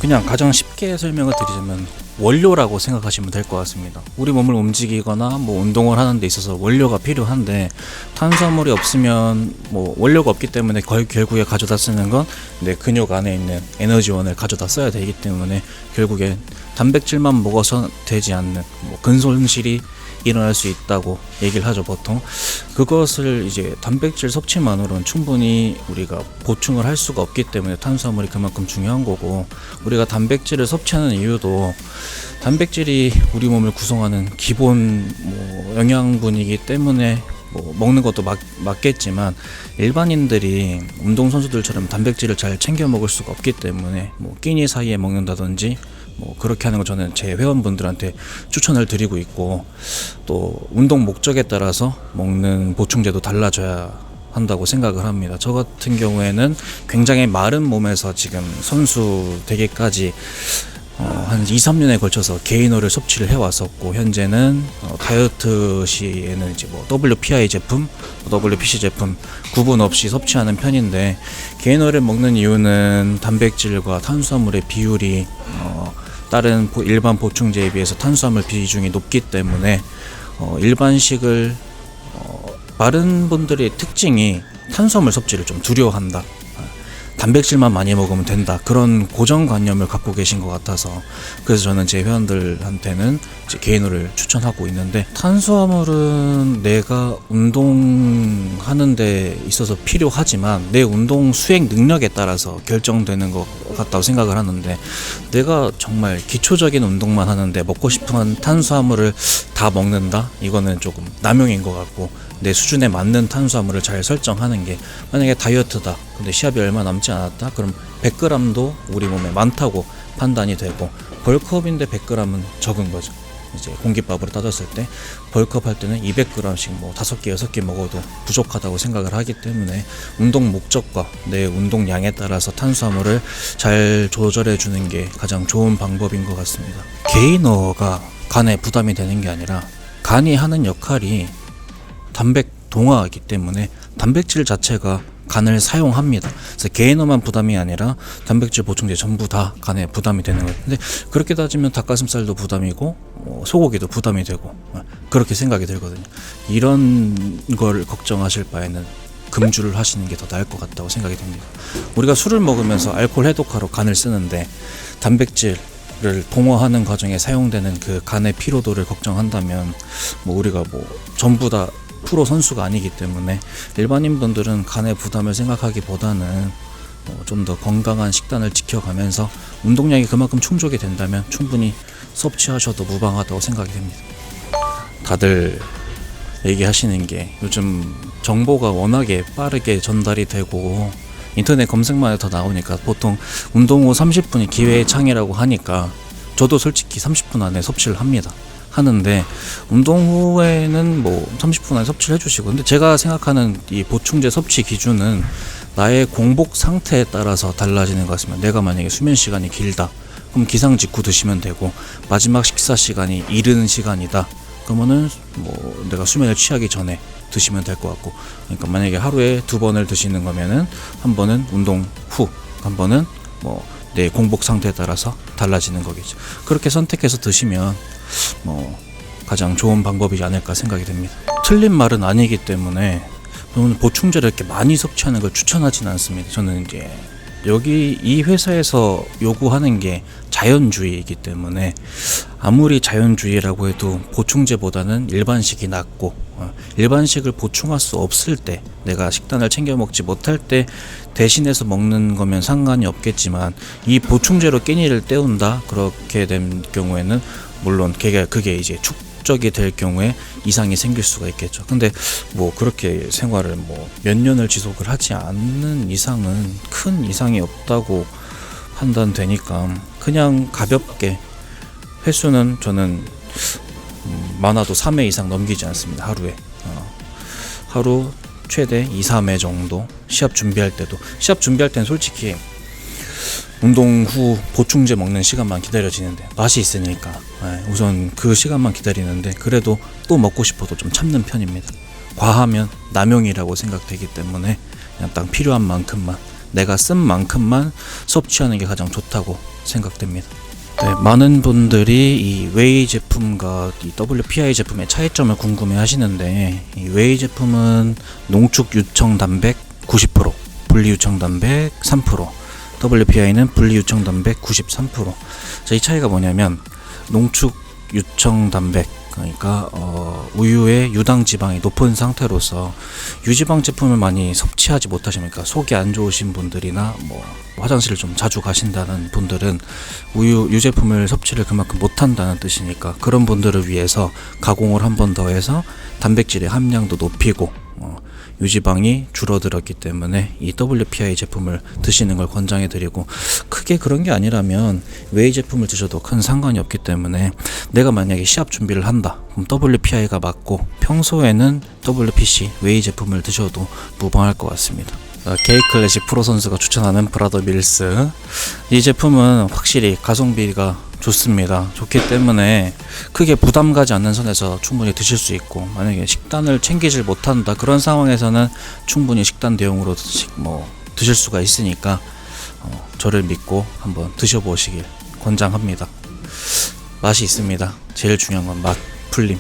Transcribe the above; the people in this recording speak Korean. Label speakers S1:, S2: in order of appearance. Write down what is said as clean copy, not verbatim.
S1: 그냥 가장 쉽게 설명을 드리자면 원료라고 생각하시면 될 것 같습니다. 우리 몸을 움직이거나 뭐 운동을 하는 데 있어서 원료가 필요한데, 탄수화물이 없으면 뭐 원료가 없기 때문에 결국에 가져다 쓰는 건 내 근육 안에 있는 에너지원을 가져다 써야 되기 때문에 결국에 단백질만 먹어서 되지 않는 뭐 근손실이 일어날 수 있다고 얘기를 하죠, 보통. 그것을 이제 단백질 섭취만으로는 충분히 우리가 보충을 할 수가 없기 때문에 탄수화물이 그만큼 중요한 거고, 우리가 단백질을 섭취하는 이유도 단백질이 우리 몸을 구성하는 기본 뭐 영양분이기 때문에 뭐 먹는 것도 맞겠지만, 일반인들이 운동선수들처럼 단백질을 잘 챙겨 먹을 수가 없기 때문에 뭐 끼니 사이에 먹는다든지 뭐 그렇게 하는 거 저는 제 회원분들한테 추천을 드리고 있고, 또 운동 목적에 따라서 먹는 보충제도 달라져야 한다고 생각을 합니다. 저 같은 경우에는 굉장히 마른 몸에서 지금 선수 되기까지 한 2-3년에 걸쳐서 게이너를 섭취를 해왔었고, 현재는 다이어트 시에는 이제 뭐 WPI 제품, WPC 제품 구분 없이 섭취하는 편인데, 게이너를 먹는 이유는 단백질과 탄수화물의 비율이 다른 일반 보충제에 비해서 탄수화물 비중이 높기 때문에 일반식을 마른 분들의 특징이 탄수화물 섭취를 좀 두려워한다, 단백질만 많이 먹으면 된다, 그런 고정관념을 갖고 계신 것 같아서, 그래서 저는 제 회원들한테는 이제 게이너를 추천하고 있는데, 탄수화물은 내가 운동하는 데 있어서 필요하지만 내 운동 수행 능력에 따라서 결정되는 것 같다고 생각을 하는데, 내가 정말 기초적인 운동만 하는데 먹고 싶은 탄수화물을 다 먹는다? 이거는 조금 남용인 것 같고, 내 수준에 맞는 탄수화물을 잘 설정하는 게, 만약에 다이어트다, 근데 시합이 얼마 남지 않았다, 그럼 100g도 우리 몸에 많다고 판단이 되고, 벌크업인데 100g은 적은 거죠. 이제 공깃밥으로 따졌을 때 벌크업 할 때는 200g씩 뭐 5개 6개 먹어도 부족하다고 생각을 하기 때문에, 운동 목적과 내 운동량에 따라서 탄수화물을 잘 조절해 주는 게 가장 좋은 방법인 것 같습니다. 게이너가 간에 부담이 되는 게 아니라, 간이 하는 역할이 단백 동화이기 때문에 단백질 자체가 간을 사용합니다. 그래서 게이너만 부담이 아니라 단백질 보충제 전부 다 간에 부담이 되는 거예요. 근데 그렇게 따지면 닭가슴살도 부담이고 소고기도 부담이 되고, 그렇게 생각이 들거든요. 이런 걸 걱정하실 바에는 금주를 하시는 게 더 나을 것 같다고 생각이 됩니다. 우리가 술을 먹으면서 알코올 해독하러 간을 쓰는데, 단백질을 동화하는 과정에 사용되는 그 간의 피로도를 걱정한다면, 뭐 우리가 뭐 전부 다 프로 선수가 아니기 때문에, 일반인 분들은 간의 부담을 생각하기보다는 좀 더 건강한 식단을 지켜가면서 운동량이 그만큼 충족이 된다면 충분히 섭취하셔도 무방하다고 생각이 됩니다. 다들 얘기하시는 게, 요즘 정보가 워낙에 빠르게 전달이 되고 인터넷 검색만 해도 더 나오니까, 보통 운동 후 30분이 기회의 창이라고 하니까 저도 솔직히 30분 안에 섭취를 하는데, 운동 후에는 뭐 30분 안에 섭취를 해주시고, 근데 제가 생각하는 이 보충제 섭취 기준은 나의 공복 상태에 따라서 달라지는 것 같습니다. 내가 만약에 수면 시간이 길다, 그럼 기상 직후 드시면 되고, 마지막 식사 시간이 이른 시간이다, 그러면은 뭐 내가 수면에 취하기 전에 드시면 될 것 같고, 그러니까 만약에 하루에 2번을 드시는 거면은, 한 번은 운동 후, 한 번은 뭐 내 공복 상태에 따라서 달라지는 거겠죠. 그렇게 선택해서 드시면 뭐 가장 좋은 방법이지 않을까 생각이 됩니다. 틀린 말은 아니기 때문에 저는 보충제를 이렇게 많이 섭취하는 걸 추천하지는 않습니다. 저는 이제 여기 이 회사에서 요구하는 게 자연주의이기 때문에, 아무리 자연주의라고 해도 보충제보다는 일반식이 낫고, 일반식을 보충할 수 없을 때, 내가 식단을 챙겨 먹지 못할 때 대신해서 먹는 거면 상관이 없겠지만, 이 보충제로 끼니를 때운다, 그렇게 된 경우에는 물론 그게 이제 축적이 될 경우에 이상이 생길 수가 있겠죠. 근데 뭐 그렇게 생활을 뭐 몇 년을 지속을 하지 않는 이상은 큰 이상이 없다고 판단되니까, 그냥 가볍게, 횟수는 저는 많아도 3회 이상 넘기지 않습니다. 하루에 하루 최대 2-3회 정도. 시합 준비할 때도, 시합 준비할 때는 솔직히 운동 후 보충제 먹는 시간만 기다려지는데, 맛이 있으니까 우선 그 시간만 기다리는데, 그래도 또 먹고 싶어도 좀 참는 편입니다. 과하면 남용이라고 생각되기 때문에 그냥 딱 필요한 만큼만, 내가 쓴 만큼만 섭취하는 게 가장 좋다고 생각됩니다. 네, 많은 분들이 이 웨이 제품과 이 WPI 제품의 차이점을 궁금해 하시는데, 이 웨이 제품은 농축 유청 단백 90%, 분리 유청 단백 3%, WPI는 분리 유청 단백 93%. 자, 이 차이가 뭐냐면, 농축 유청 단백, 그러니까 우유의 유당 지방이 높은 상태로서 유지방 제품을 많이 섭취하지 못하십니까? 속이 안 좋으신 분들이나 뭐 화장실을 좀 자주 가신다는 분들은 유제품을 섭취를 그만큼 못한다는 뜻이니까, 그런 분들을 위해서 가공을 한 번 더 해서 단백질의 함량도 높이고 유지방이 줄어들었기 때문에 이 WPI 제품을 드시는 걸 권장해 드리고, 크게 그런 게 아니라면 웨이 제품을 드셔도 큰 상관이 없기 때문에, 내가 만약에 시합 준비를 한다 그럼 WPI가 맞고 평소에는 WPC 웨이 제품을 드셔도 무방할 것 같습니다. K 클래식 프로 선수가 추천하는 브라더 밀스, 이 제품은 확실히 가성비가 좋습니다. 좋기 때문에 크게 부담 가지 않는 선에서 충분히 드실 수 있고, 만약에 식단을 챙기질 못한다 그런 상황에서는 충분히 식단 대용으로 드실 수가 있으니까 저를 믿고 한번 드셔보시길 권장합니다. 맛이 있습니다. 제일 중요한 건 맛, 풀림.